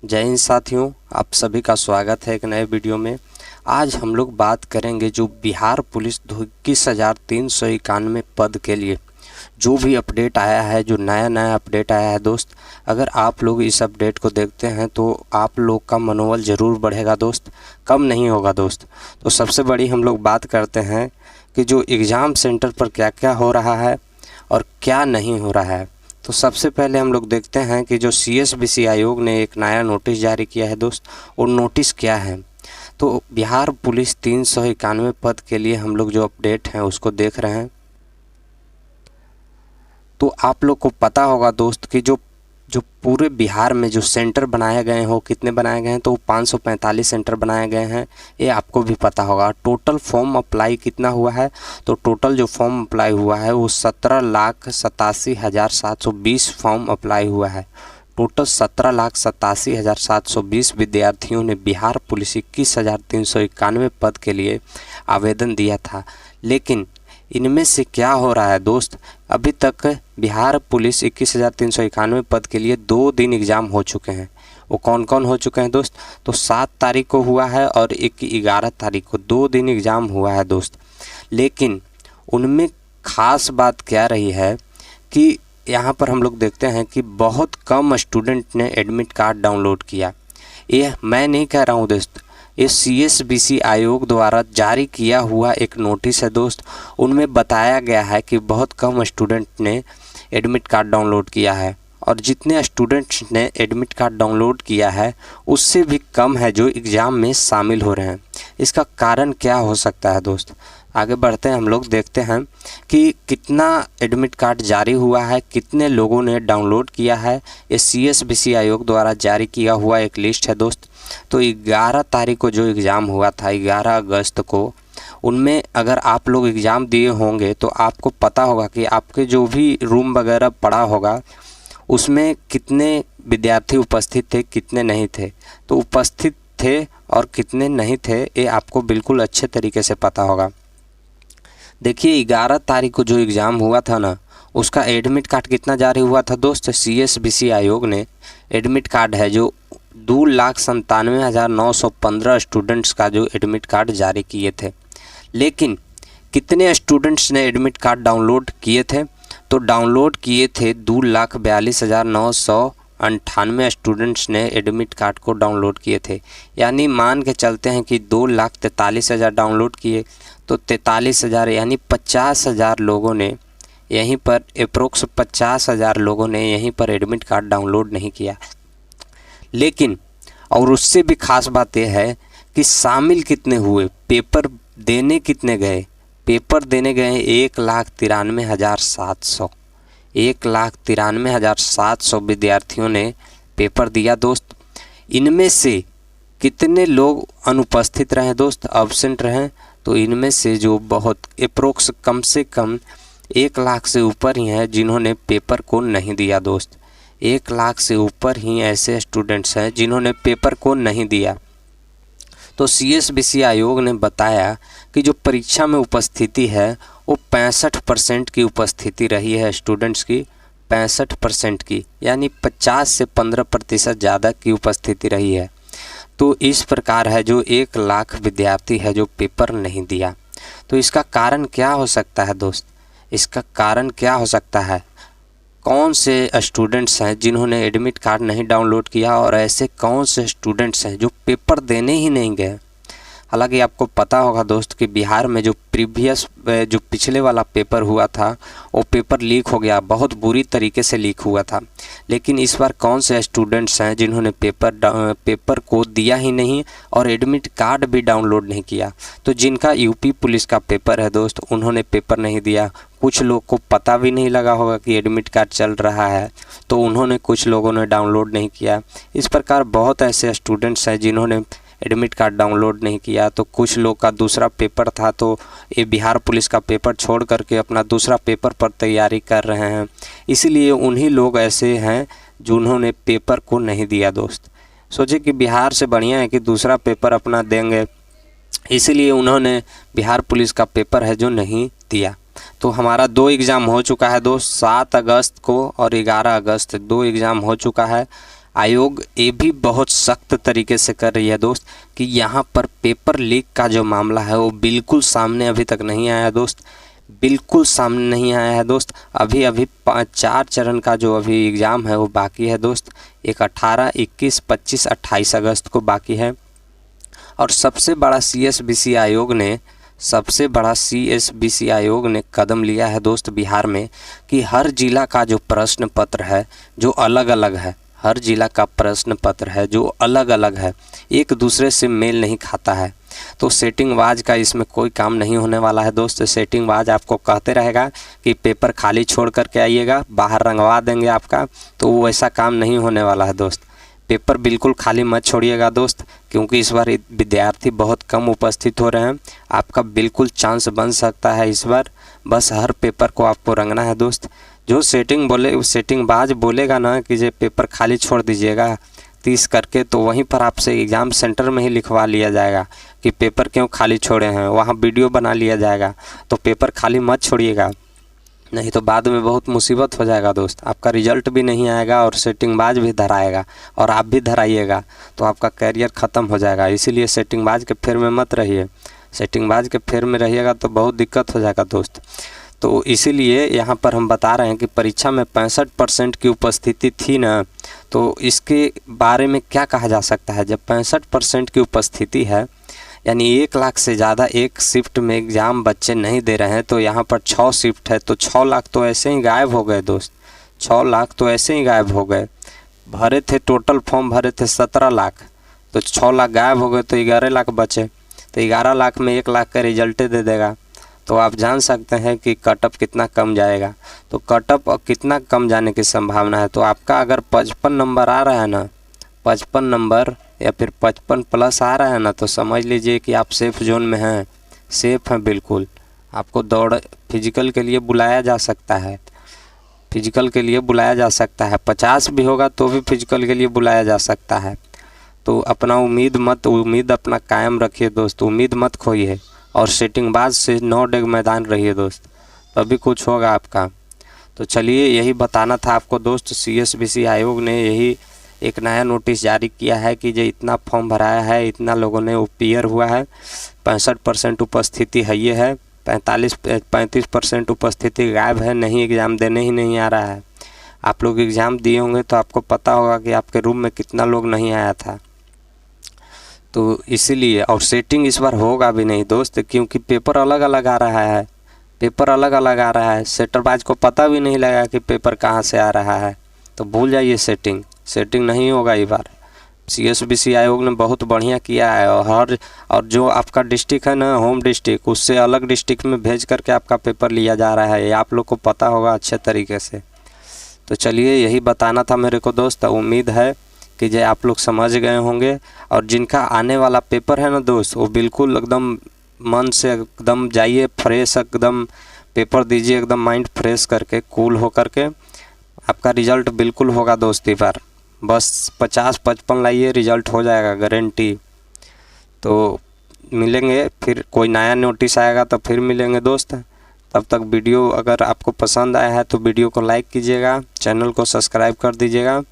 जय हिंद साथियों, आप सभी का स्वागत है एक नए वीडियो में। आज हम लोग बात करेंगे जो बिहार पुलिस 21,391 पद के लिए जो भी अपडेट आया है, जो नया अपडेट आया है दोस्त। अगर आप लोग इस अपडेट को देखते हैं तो आप लोग का मनोबल ज़रूर बढ़ेगा दोस्त, कम नहीं होगा दोस्त। तो सबसे बड़ी हम लोग बात करते हैं कि जो एग्ज़ाम सेंटर पर क्या क्या हो रहा है और क्या नहीं हो रहा है। तो सबसे पहले हम लोग देखते हैं कि जो CSBC आयोग ने एक नया नोटिस जारी किया है दोस्त, वो नोटिस क्या है। तो बिहार पुलिस 391 पद के लिए हम लोग जो अपडेट हैं उसको देख रहे हैं। तो आप लोग को पता होगा दोस्त कि जो पूरे बिहार में जो सेंटर बनाए गए हो, कितने बनाए गए हैं, तो 545 सेंटर बनाए गए हैं, ये आपको भी पता होगा। टोटल फॉर्म अप्लाई कितना हुआ है, तो टोटल जो फॉर्म अप्लाई हुआ है वो 17,87,720 फॉर्म अप्लाई हुआ है। टोटल 17,87,720 विद्यार्थियों ने बिहार पुलिस 21,391 पद के लिए आवेदन दिया था। लेकिन इनमें से क्या हो रहा है दोस्त, अभी तक बिहार पुलिस 21,391 पद के लिए 2 दिन एग्ज़ाम हो चुके हैं। वो कौन कौन हो चुके हैं दोस्त, तो 7 तारीख को हुआ है और 11 तारीख को 2 दिन एग्ज़ाम हुआ है दोस्त। लेकिन उनमें ख़ास बात क्या रही है कि यहाँ पर हम लोग देखते हैं कि बहुत कम स्टूडेंट ने एडमिट कार्ड डाउनलोड किया। ये मैं नहीं कह रहा हूँ दोस्त, ये CSBC आयोग द्वारा जारी किया हुआ एक नोटिस है दोस्त। उनमें बताया गया है कि बहुत कम स्टूडेंट ने एडमिट कार्ड डाउनलोड किया है, और जितने स्टूडेंट्स ने एडमिट कार्ड डाउनलोड किया है उससे भी कम है जो एग्ज़ाम में शामिल हो रहे हैं। इसका कारण क्या हो सकता है दोस्त, आगे बढ़ते हैं हम लोग देखते हैं कि कितना एडमिट कार्ड जारी हुआ है, कितने लोगों ने डाउनलोड किया है। ये CSBC आयोग द्वारा जारी किया हुआ एक लिस्ट है दोस्त। तो 11 तारीख को जो एग्ज़ाम हुआ था, 11 अगस्त को, उनमें अगर आप लोग एग्ज़ाम दिए होंगे तो आपको पता होगा कि आपके जो भी रूम वगैरह पड़ा होगा उसमें कितने विद्यार्थी उपस्थित थे, कितने नहीं थे। तो उपस्थित थे और कितने नहीं थे ये आपको बिल्कुल अच्छे तरीके से पता होगा। देखिए 11 तारीख को जो एग्ज़ाम हुआ था ना, उसका एडमिट कार्ड कितना जारी हुआ था दोस्त। CSBC आयोग ने एडमिट कार्ड है जो 2,97,915 स्टूडेंट्स का जो एडमिट कार्ड जारी किए थे। लेकिन कितने स्टूडेंट्स ने एडमिट कार्ड डाउनलोड किए थे, तो डाउनलोड किए थे 2,42,998 स्टूडेंट्स ने एडमिट कार्ड को डाउनलोड किए थे। यानी मान के चलते हैं कि 2,43,000 डाउनलोड किए तो 43,000 यानी 50,000 लोगों ने यहीं पर, अप्रोक्स 50,000 लोगों ने यहीं पर एडमिट कार्ड डाउनलोड नहीं किया। लेकिन और उससे भी ख़ास बात यह है कि शामिल कितने हुए, पेपर देने कितने गए। पेपर देने गए 1,93,700 1,93,700 विद्यार्थियों ने पेपर दिया दोस्त। इनमें से कितने लोग अनुपस्थित रहे दोस्त, एब्सेंट रहे, तो इनमें से जो बहुत अप्रोक्स कम से कम 1 लाख से ऊपर ही हैं जिन्होंने पेपर को नहीं दिया दोस्त। 1 लाख से ऊपर ही ऐसे स्टूडेंट्स हैं जिन्होंने पेपर को नहीं दिया। तो CSBC आयोग ने बताया कि जो परीक्षा में उपस्थिति है वो 65% की उपस्थिति रही है स्टूडेंट्स की, 65% की, यानी 50 से 15% ज़्यादा की उपस्थिति रही है। तो इस प्रकार है जो 1 लाख विद्यार्थी है जो पेपर नहीं दिया। तो इसका कारण क्या हो सकता है दोस्त, इसका कारण क्या हो सकता है, कौन से स्टूडेंट्स हैं जिन्होंने एडमिट कार्ड नहीं डाउनलोड किया और ऐसे कौन से स्टूडेंट्स हैं जो पेपर देने ही नहीं गए। हालांकि आपको पता होगा दोस्त कि बिहार में जो पिछले वाला पेपर हुआ था वो पेपर लीक हो गया, बहुत बुरी तरीके से लीक हुआ था। लेकिन इस बार कौन से स्टूडेंट्स हैं जिन्होंने पेपर को दिया ही नहीं और एडमिट कार्ड भी डाउनलोड नहीं किया। तो जिनका UP पुलिस का पेपर है दोस्त, उन्होंने पेपर नहीं दिया। कुछ लोग को पता भी नहीं लगा होगा कि एडमिट कार्ड चल रहा है, तो उन्होंने, कुछ लोगों ने डाउनलोड नहीं किया। इस प्रकार बहुत ऐसे स्टूडेंट्स हैं जिन्होंने एडमिट कार्ड डाउनलोड नहीं किया। तो कुछ लोग का दूसरा पेपर था तो ये बिहार पुलिस का पेपर छोड़ करके अपना दूसरा पेपर पर तैयारी कर रहे हैं। इसलिए उन्हीं लोग ऐसे हैं जिन्होंने पेपर को नहीं दिया दोस्त। सोचे कि बिहार से बढ़िया है कि दूसरा पेपर अपना देंगे, इसलिए उन्होंने बिहार पुलिस का पेपर है जो नहीं दिया। तो हमारा 2 एग्ज़ाम हो चुका है दोस्त, 7 अगस्त को और 11 अगस्त 2 एग्ज़ाम हो चुका है। आयोग ये भी बहुत सख्त तरीके से कर रही है दोस्त कि यहाँ पर पेपर लीक का जो मामला है वो बिल्कुल सामने अभी तक नहीं आया दोस्त, बिल्कुल सामने नहीं आया है दोस्त। अभी अभी 4 चरण का जो अभी एग्ज़ाम है वो बाकी है दोस्त। एक 18, 21, 25, 28 अगस्त को बाकी है। और सबसे बड़ा CSBC आयोग ने कदम लिया है दोस्त बिहार में कि हर जिला का जो प्रश्न पत्र है जो अलग अलग है, हर जिला का प्रश्न पत्र है जो अलग अलग है, एक दूसरे से मेल नहीं खाता है। तो सेटिंगबाज का इसमें कोई काम नहीं होने वाला है दोस्त। सेटिंगबाज आपको कहते रहेगा कि पेपर खाली छोड़ करके आइएगा, बाहर रंगवा देंगे आपका, तो वो ऐसा काम नहीं होने वाला है दोस्त। पेपर बिल्कुल खाली मत छोड़िएगा दोस्त, क्योंकि इस बार विद्यार्थी बहुत कम उपस्थित हो रहे हैं। आपका बिल्कुल चांस बन सकता है इस बार, बस हर पेपर को आपको रंगना है दोस्त। जो सेटिंगबाज बोलेगा ना कि ये पेपर खाली छोड़ दीजिएगा 30 करके, तो वहीं पर आपसे एग्ज़ाम सेंटर में ही लिखवा लिया जाएगा कि पेपर क्यों खाली छोड़े हैं, वहाँ वीडियो बना लिया जाएगा। तो पेपर खाली मत छोड़िएगा, नहीं तो बाद में बहुत मुसीबत हो जाएगा दोस्त। आपका रिजल्ट भी नहीं आएगा और सेटिंगबाज भी धराएगा और आप भी धराइएगा, तो आपका करियर ख़त्म हो जाएगा। इसीलिए सेटिंगबाज के फेर में मत रहिए, सेटिंगबाज के फेर में रहिएगा तो बहुत दिक्कत हो जाएगा दोस्त। तो इसीलिए यहाँ पर हम बता रहे हैं कि परीक्षा में 65% की उपस्थिति थी ना, तो इसके बारे में क्या कहा जा सकता है। जब 65% की उपस्थिति है, यानी 1 लाख से ज़्यादा एक शिफ्ट में एग्ज़ाम बच्चे नहीं दे रहे हैं, तो यहाँ पर 6 शिफ्ट है, तो 6 लाख तो ऐसे ही गायब हो गए दोस्त। 6 लाख तो ऐसे ही गायब हो गए। भरे थे, टोटल फॉर्म भरे थे 17 लाख, तो 6 लाख गायब हो गए, तो 11 लाख बचे। तो 11 लाख में 1 लाख का रिजल्ट दे देगा, तो आप जान सकते हैं कि कटअप कितना कम जाएगा। तो कटअप कितना कम जाने की संभावना है। तो आपका अगर 55 नंबर आ रहा है ना, 55 नंबर या फिर 55 प्लस आ रहा है ना, तो समझ लीजिए कि आप सेफ़ जोन में हैं, सेफ़ हैं बिल्कुल। आपको दौड़ फिजिकल के लिए बुलाया जा सकता है, फिजिकल के लिए बुलाया जा सकता है। 50 भी होगा तो भी फिजिकल के लिए बुलाया जा सकता है। तो अपना उम्मीद अपना कायम रखिए दोस्त, उम्मीद मत खोइए और सेटिंगबाज से 9 डेग मैदान रहिए दोस्त, तभी कुछ होगा आपका। तो चलिए, यही बताना था आपको दोस्त। CSBC आयोग ने यही एक नया नोटिस जारी किया है कि जो इतना फॉर्म भराया है, इतना लोगों ने अपीयर हुआ है, 65% उपस्थिति है ये है, 35% उपस्थिति गायब है, नहीं एग्ज़ाम देने ही नहीं आ रहा है। आप लोग एग्ज़ाम दिए होंगे तो आपको पता होगा कि आपके रूम में कितना लोग नहीं आया था। तो इसीलिए, और सेटिंग इस बार होगा भी नहीं दोस्त, क्योंकि पेपर अलग अलग आ रहा है, पेपर अलग अलग आ रहा है। सेटरबाज को पता भी नहीं लगा कि पेपर कहाँ से आ रहा है, तो भूल जाइए, सेटिंग नहीं होगा इस बार। CSBC आयोग ने बहुत बढ़िया किया है। और जो आपका डिस्ट्रिक्ट है ना, होम डिस्ट्रिक्ट, उससे अलग डिस्ट्रिक्ट में भेज करके आपका पेपर लिया जा रहा है, ये आप लोग को पता होगा अच्छे तरीके से। तो चलिए, यही बताना था मेरे को दोस्त। उम्मीद है कि जो आप लोग समझ गए होंगे। और जिनका आने वाला पेपर है ना दोस्त, वो बिल्कुल एकदम मन से एकदम जाइए, फ्रेश एकदम पेपर दीजिए, एकदम माइंड फ्रेश करके, कूल हो करके। आपका रिज़ल्ट बिल्कुल होगा दोस्त इस बार, बस 50-55 लाइए, रिज़ल्ट हो जाएगा गारंटी। तो मिलेंगे फिर, कोई नया नोटिस आएगा तो फिर मिलेंगे दोस्त। तब तक वीडियो अगर आपको पसंद आया है तो वीडियो को लाइक कीजिएगा, चैनल को सब्सक्राइब कर दीजिएगा।